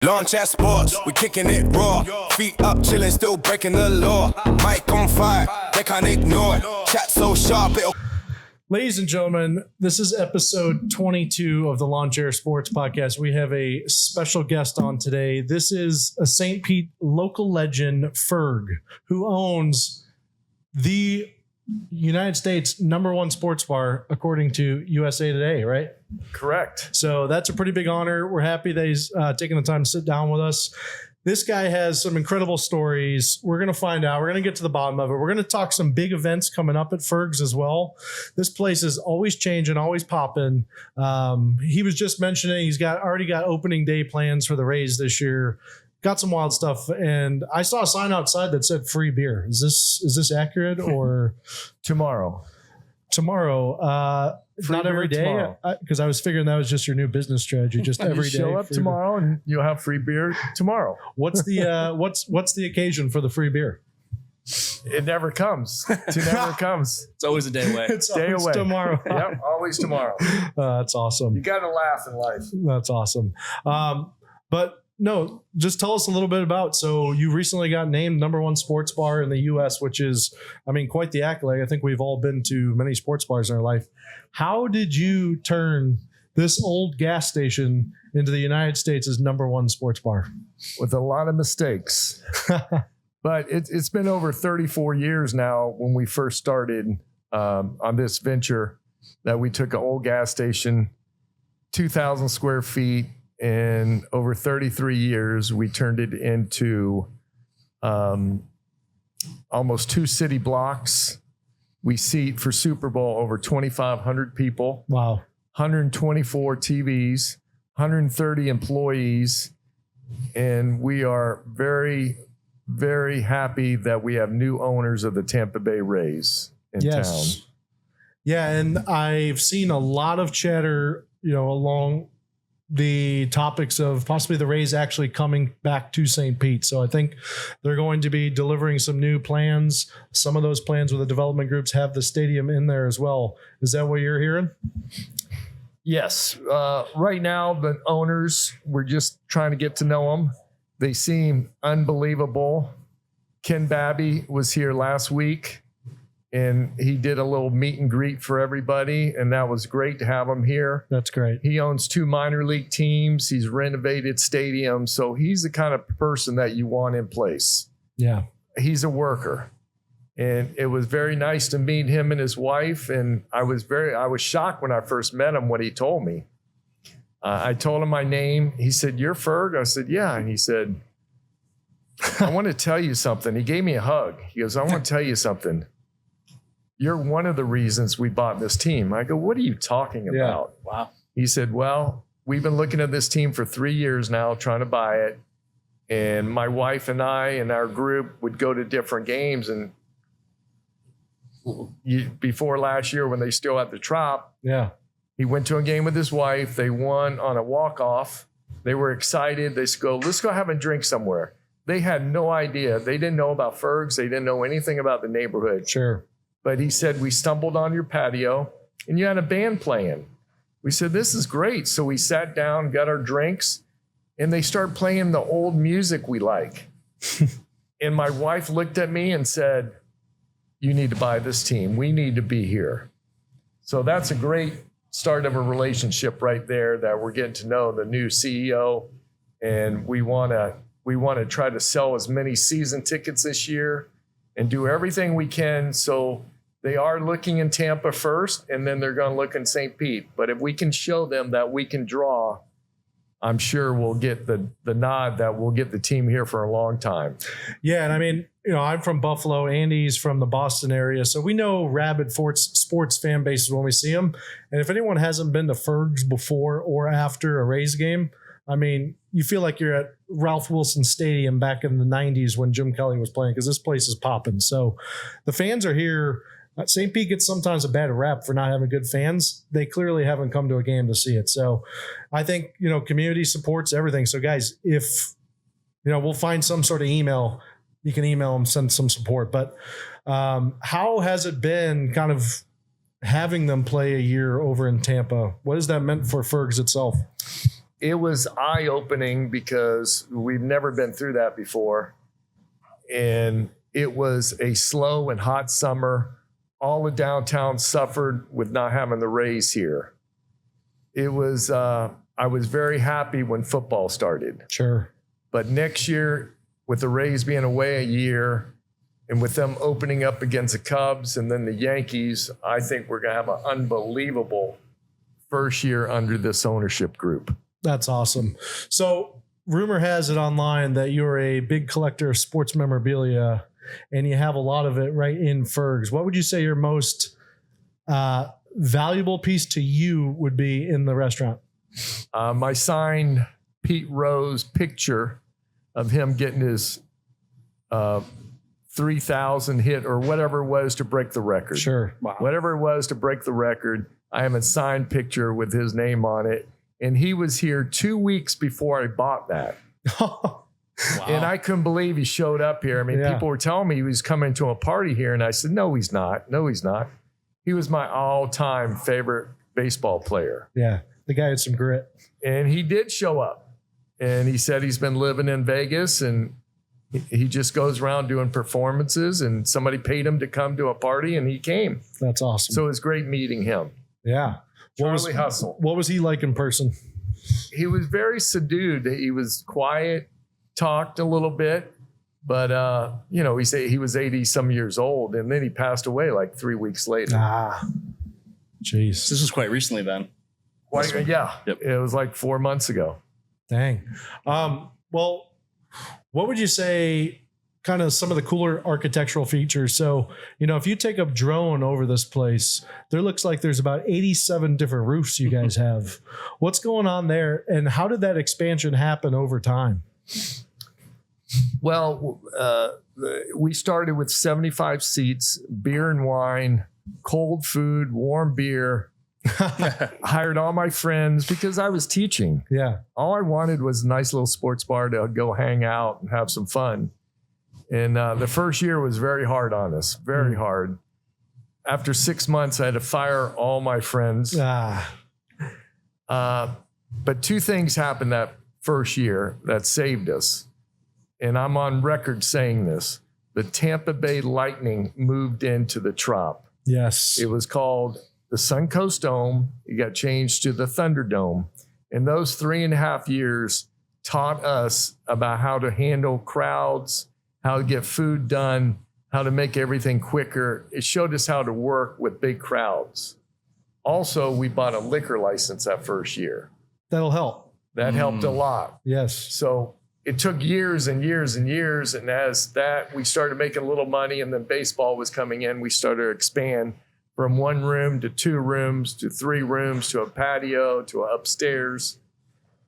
Launch at sports, we kicking it raw. Feet up, chilling, still breaking the law. Mic on fire, they can't ignore it. Chat so sharp, it'll... Ladies and gentlemen, this is episode 22 of the Lawn Chair Sports Podcast. We have a special guest on today. This is a St. Pete local legend, Ferg, who owns the United States #1 sports bar, according to USA Today, right? Correct. So that's a pretty big honor. We're happy that he's taking the time to sit down with us. This guy has some incredible stories. We're going to find out. We're going to get to the bottom of it. We're going to talk some big events coming up at Fergs as well. This place is always changing, always popping. He was just mentioning he's already got opening day plans for the Rays this year. Got some wild stuff, and I saw a sign outside that said free beer. Is this accurate or Tomorrow? Not every day, because I was figuring that was just your new business strategy. Just every day. Show up tomorrow, and you'll have free beer tomorrow. What's the what's the occasion for the free beer? It never comes. It never comes. It's always a day away. It's always tomorrow. Yep, always tomorrow. That's awesome. You got to laugh in life. That's awesome. But no, just tell us a little bit about. So you recently got named #1 sports bar in the U.S., which is, I mean, quite the accolade. I think we've all been to many sports bars in our life. How did you turn this old gas station into the United States' #1 sports bar? With a lot of mistakes. But it's been over 34 years now when we first started on this venture that we took an old gas station, 2,000 square feet, and over 33 years, we turned it into almost 2 city blocks. We seat for Super Bowl over 2,500 people. Wow. 124 TVs, 130 employees. And we are very, very happy that we have new owners of the Tampa Bay Rays in town. Yeah, and I've seen a lot of chatter, along the topics of possibly the Rays actually coming back to St. Pete. So I think they're going to be delivering some new plans. Some of those plans with the development groups have the stadium in there as well. Is that what you're hearing? Yes. Right now, the owners, we're just trying to get to know them. They seem unbelievable. Ken Babby was here last week, and he did a little meet and greet for everybody, and that was great to have him here. That's great. He owns 2 minor league teams. He's renovated stadiums, so he's the kind of person that you want in place. Yeah. He's a worker, and it was very nice to meet him and his wife, and I was shocked when I first met him when he told me. I told him my name. He said, "You're Ferg?" I said, "Yeah." And he said, "I want to tell you something." He gave me a hug. He goes, "I want to tell you something. You're one of the reasons we bought this team." I go, "What are you talking about?" Yeah. Wow. He said, "Well, we've been looking at this team for 3 years now, trying to buy it. And my wife and I and our group would go to different games. And before last year when they still had the Trop, yeah, he went to a game with his wife. They won on a walk-off. They were excited. They said, let's go have a drink somewhere." They had no idea. They didn't know about Fergs. They didn't know anything about the neighborhood. Sure. But he said, "We stumbled on your patio and you had a band playing." We said, "This is great." So we sat down, got our drinks, and they started playing the old music we like. And my wife looked at me and said, "You need to buy this team. We need to be here." So that's a great start of a relationship right there, that we're getting to know the new CEO. And we want to try to sell as many season tickets this year and do everything we can. So they are looking in Tampa first, and then they're going to look in St. Pete. But if we can show them that we can draw, I'm sure we'll get the nod that we'll get the team here for a long time. Yeah, and I mean, I'm from Buffalo. Andy's from the Boston area. So we know rabid sports fan bases when we see them. And if anyone hasn't been to Fergs before or after a Rays game, I mean, you feel like you're at Ralph Wilson Stadium back in the 90s when Jim Kelly was playing, because this place is popping. So the fans are here. St. Pete gets sometimes a bad rap for not having good fans. They clearly haven't come to a game to see it. So I think, community supports everything. So guys, if, we'll find some sort of email, you can email them, send some support. But how has it been kind of having them play a year over in Tampa? What has that meant for Fergs itself? it was eye-opening because we've never been through that before. And it was a slow and hot summer. All of downtown suffered with not having the Rays here. It was, I was very happy when football started. Sure. But next year, with the Rays being away a year and with them opening up against the Cubs and then the Yankees, I think we're going to have an unbelievable first year under this ownership group. That's awesome. So rumor has it online that you're a big collector of sports memorabilia and you have a lot of it right in Fergs. What would you say your most valuable piece to you would be in the restaurant? My signed Pete Rose picture of him getting his 3,000 hit or whatever it was to break the record. Sure. Wow. Whatever it was to break the record. I have a signed picture with his name on it. And he was here 2 weeks before I bought that. Wow. And I couldn't believe he showed up here. I mean, people were telling me he was coming to a party here. And I said, no, he's not. No, he's not. He was my all-time favorite baseball player. Yeah. The guy had some grit. And he did show up. And he said he's been living in Vegas and he just goes around doing performances. And somebody paid him to come to a party and he came. That's awesome. So it was great meeting him. Yeah. Charlie Hustle. What was he like in person? He was very subdued. He was quiet, talked a little bit, but you know, he was 80 some years old, and then he passed away like 3 weeks later. Jeez. This was quite recently then. Yeah. Yep. It was like 4 months ago. Dang. Well, what would you say kind of some of the cooler architectural features? So, you know, if you take a drone over this place, there looks like there's about 87 different roofs you guys have. What's going on there? And how did that expansion happen over time? Well, we started with 75 seats, beer and wine, cold food, warm beer. Hired all my friends because I was teaching. Yeah. All I wanted was a nice little sports bar to go hang out and have some fun. And the first year was very hard on us, very hard. After 6 months, I had to fire all my friends. But two things happened that first year that saved us. And I'm on record saying this. The Tampa Bay Lightning moved into the Trop. Yes. It was called the Suncoast Dome. It got changed to the Thunderdome. And those 3.5 years taught us about how to handle crowds, how to get food done, how to make everything quicker. It showed us how to work with big crowds. Also, we bought a liquor license that first year. That'll help. That helped a lot. Yes. So it took years and years and years. And as that, we started making a little money and then baseball was coming in. We started to expand from 1 room to 2 rooms to 3 rooms to a patio to upstairs.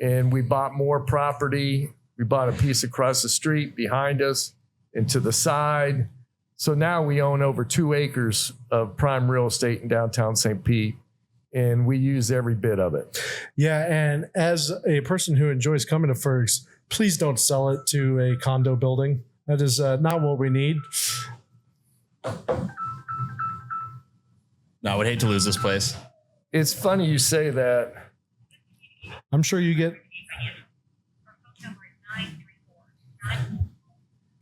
And we bought more property. We bought a piece across the street behind us and to the side. So now we own over 2 acres of prime real estate in downtown St. Pete, and we use every bit of it. Yeah, and as a person who enjoys coming to Fergs, please don't sell it to a condo building. That is not what we need. No, I would hate to lose this place. It's funny you say that. I'm sure you get...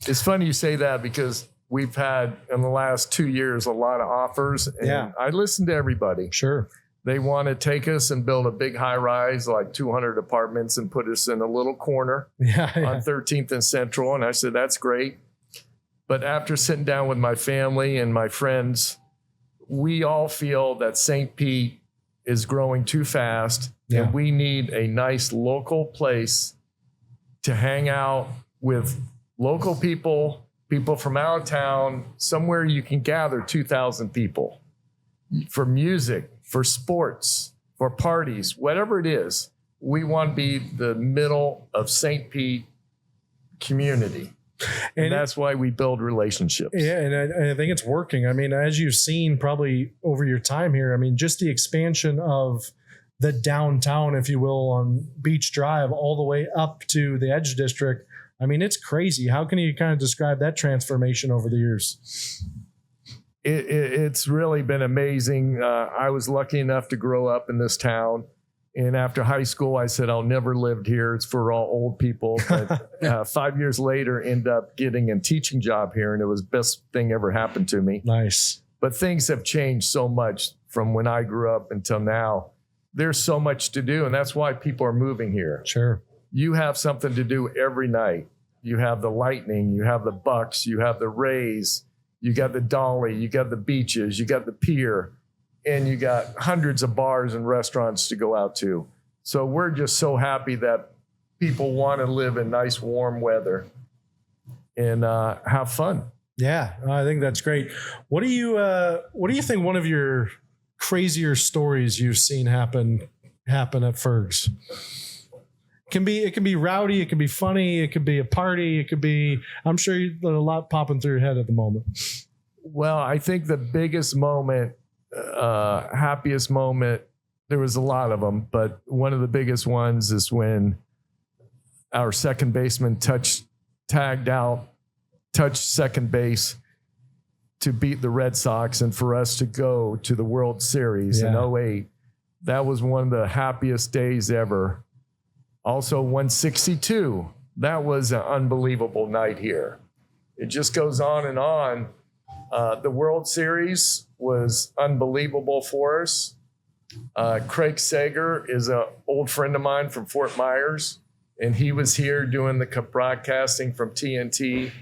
It's funny you say that because we've had in the last 2 years a lot of offers. And I listen to everybody. Sure. They want to take us and build a big high rise, like 200 apartments, and put us in a little corner on 13th and Central. And I said, that's great. But after sitting down with my family and my friends, we all feel that St. Pete is growing too fast. Yeah. And we need a nice local place to hang out with local people, people from out of town, somewhere you can gather 2,000 people for music, for sports, for parties, whatever it is. We want to be the middle of St. Pete community. And that's why we build relationships. Yeah, and I think it's working. I mean, as you've seen probably over your time here, I mean, just the expansion of the downtown, if you will, on Beach Drive all the way up to the Edge District. I mean, it's crazy. How can you kind of describe that transformation over the years? It's really been amazing. I was lucky enough to grow up in this town. And after high school, I said, I'll never live here. It's for all old people. But 5 years later, ended up getting a teaching job here. And it was the best thing ever happened to me. Nice. But things have changed so much from when I grew up until now. There's so much to do. And that's why people are moving here. Sure. You have something to do every night. You have the Lightning, you have the Bucks, you have the Rays, you got the Dolly, you got the beaches, you got the pier, and you got hundreds of bars and restaurants to go out to. So we're just so happy that people want to live in nice, warm weather and have fun. Yeah, I think that's great. What do you think one of your crazier stories you've seen happen at Fergs? It can be rowdy, it can be funny, it could be a party, it could be, I'm sure there's a lot popping through your head at the moment. Well, I think the biggest moment, happiest moment, there was a lot of them, but one of the biggest ones is when our second baseman touched second base to beat the Red Sox and for us to go to the World Series in 2008. That was one of the happiest days ever. Also 162. That was an unbelievable night here. It just goes on and on. The World Series was unbelievable for us. Craig Sager is an old friend of mine from Fort Myers, and he was here doing the broadcasting from TNT,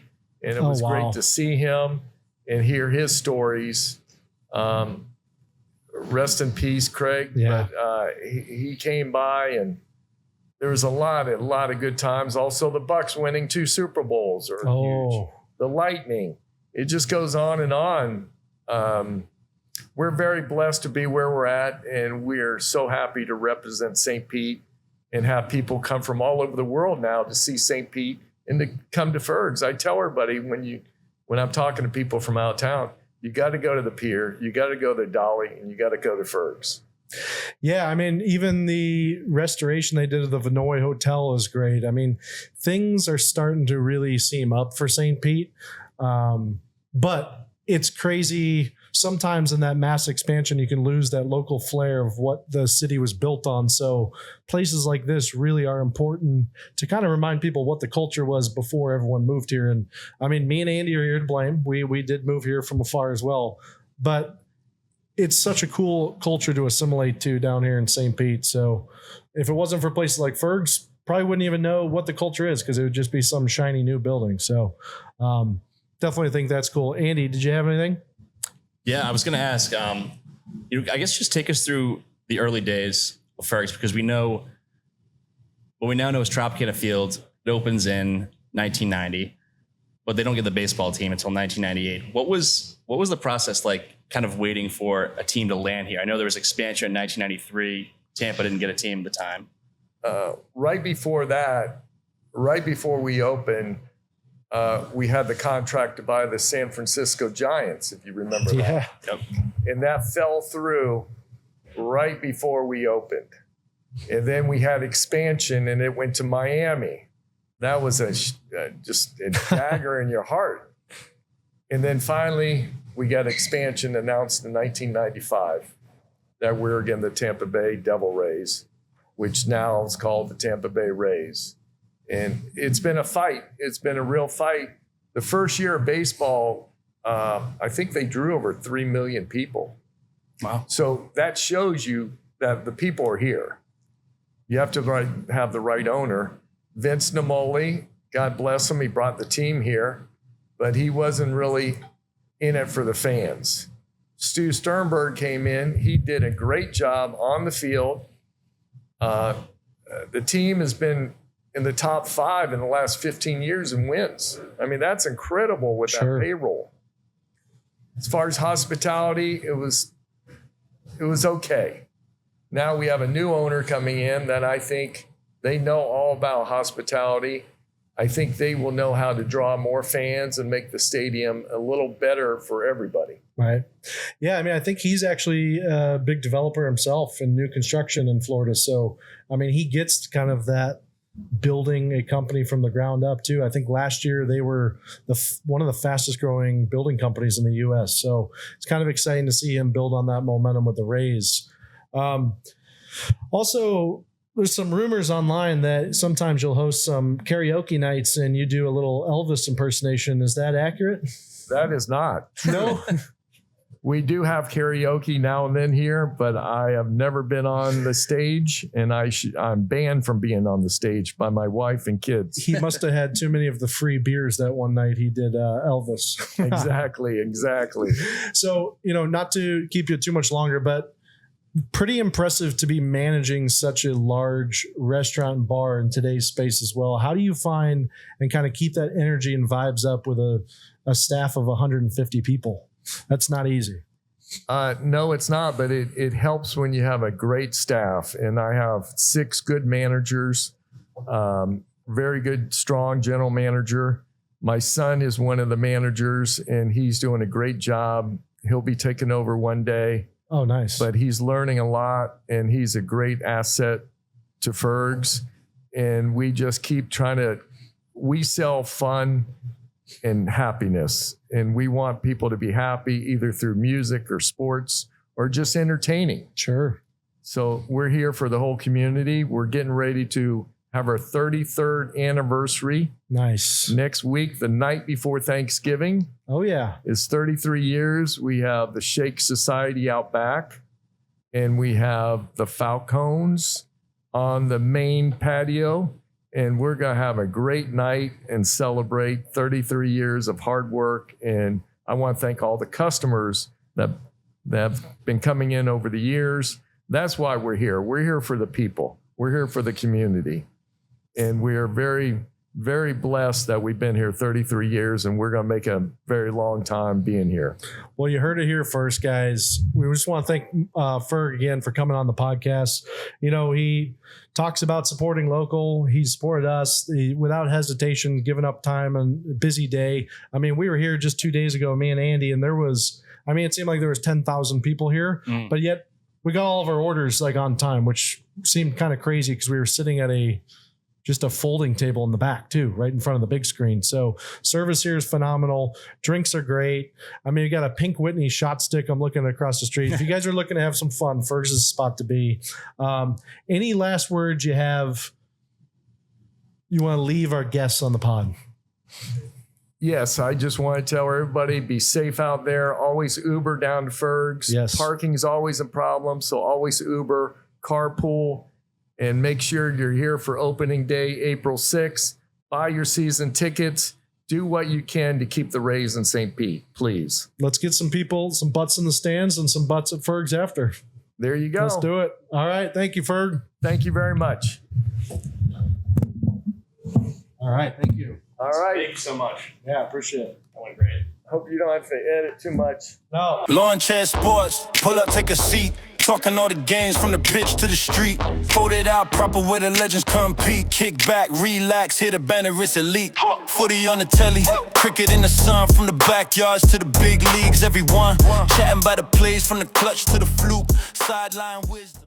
and it was great to see him and hear his stories. Rest in peace, Craig. Yeah. But he came by, and there was a lot of good times. Also, the Bucks winning 2 Super Bowls are huge. The Lightning. It just goes on and on. We're very blessed to be where we're at, and we're so happy to represent St. Pete and have people come from all over the world now to see St. Pete and to come to Fergs. I tell everybody when I'm talking to people from out of town, you got to go to the pier, you got to go to the Dolly, and you got to go to Fergs. Yeah, I mean, even the restoration they did of the Vinoy Hotel is great. I mean, things are starting to really seem up for St. Pete. But it's crazy. Sometimes in that mass expansion, you can lose that local flair of what the city was built on. So places like this really are important to kind of remind people what the culture was before everyone moved here. And I mean, me and Andy are here to blame. We did move here from afar as well. But it's such a cool culture to assimilate to down here in St. Pete. So if it wasn't for places like Fergs, probably wouldn't even know what the culture is because it would just be some shiny new building. So definitely think that's cool. Andy, did you have anything? Yeah, I was going to ask, I guess just take us through the early days of Fergs, because what we now know is Tropicana Field. It opens in 1990, but they don't get the baseball team until 1998. What was the process like, kind of waiting for a team to land here? I know there was expansion in 1993. Tampa didn't get a team at the time. Right before we opened, we had the contract to buy the San Francisco Giants, if you remember that. Yep. And that fell through right before we opened. And then we had expansion, and it went to Miami. That was just a dagger in your heart. And then finally, we got expansion announced in 1995 that we're again the Tampa Bay Devil Rays, which now is called the Tampa Bay Rays. And it's been a fight. It's been a real fight. The first year of baseball, I think they drew over 3 million people. Wow. So that shows you that the people are here. You have to have the right owner. Vince Namoli, God bless him, he brought the team here, but he wasn't really in it for the fans. Stu Sternberg came in. He did a great job on the field. The team has been in the top 5 in the last 15 years in wins. I mean, that's incredible with that payroll. As far as hospitality, it was okay. Now we have a new owner coming in that I think they know all about hospitality. I think they will know how to draw more fans and make the stadium a little better for everybody. Right. Yeah. I mean, I think he's actually a big developer himself in new construction in Florida. So, I mean, he gets kind of that building a company from the ground up too. I think last year they were one of the fastest growing building companies in the U.S. So it's kind of exciting to see him build on that momentum with the Rays. Also, there's some rumors online that sometimes you'll host some karaoke nights and you do a little Elvis impersonation. Is that accurate? That is not. No. We do have karaoke now and then here, but I have never been on the stage, and I'm banned from being on the stage by my wife and kids. He must have had too many of the free beers that one night he did Elvis. Exactly. So, not to keep you too much longer, but pretty impressive to be managing such a large restaurant and bar in today's space as well. How do you find and kind of keep that energy and vibes up with a staff of 150 people? That's not easy. No, it's not, but it helps when you have a great staff. And I have 6 good managers, very good, strong general manager. My son is one of the managers, and he's doing a great job. He'll be taking over one day. Oh, nice. But he's learning a lot, and he's a great asset to Fergs. And we just keep we sell fun and happiness, and we want people to be happy either through music or sports or just entertaining. Sure. So we're here for the whole community. We're getting ready to have our 33rd anniversary. Nice. Next week, the night before Thanksgiving. Oh, yeah. Is 33 years. We have the Shake Society out back, and we have the Falcons on the main patio. And we're going to have a great night and celebrate 33 years of hard work. And I want to thank all the customers that have been coming in over the years. That's why we're here. We're here for the people. We're here for the community. And we are very, very blessed that we've been here 33 years, and we're going to make a very long time being here. Well, you heard it here first, guys. We just want to thank Ferg again for coming on the podcast. He talks about supporting local. He supported us without hesitation, giving up time on a busy day. I mean, we were here just 2 days ago, me and Andy, and it seemed like there was 10,000 people here, but yet we got all of our orders on time, which seemed kind of crazy because we were sitting at just a folding table in the back too, right in front of the big screen. So service here is phenomenal. Drinks are great. I mean, you got a Pink Whitney shot stick. I'm looking across the street. If you guys are looking to have some fun, Fergs is the spot to be. Any last words you want to leave our guests on the pod? Yes, I just want to tell everybody, be safe out there. Always Uber down to Fergs. Yes. Parking is always a problem, so always Uber, carpool. And make sure you're here for opening day, April 6th. Buy your season tickets. Do what you can to keep the Rays in St. Pete, please. Let's get some butts in the stands and some butts at Ferg's after. There you go. Let's do it. All right. Thank you, Ferg. Thank you very much. All right. Thank you. All right. Thank you so much. Yeah, appreciate it. That went great. Hope you don't have to edit too much. No. Lawn chair sports, pull up, take a seat. Talking all the games from the pitch to the street. Folded out proper where the legends compete. Kick back, relax, hit a banner, it's elite. Footy on the telly, cricket in the sun. From the backyards to the big leagues, everyone chatting by the plays. From the clutch to the fluke, sideline wisdom.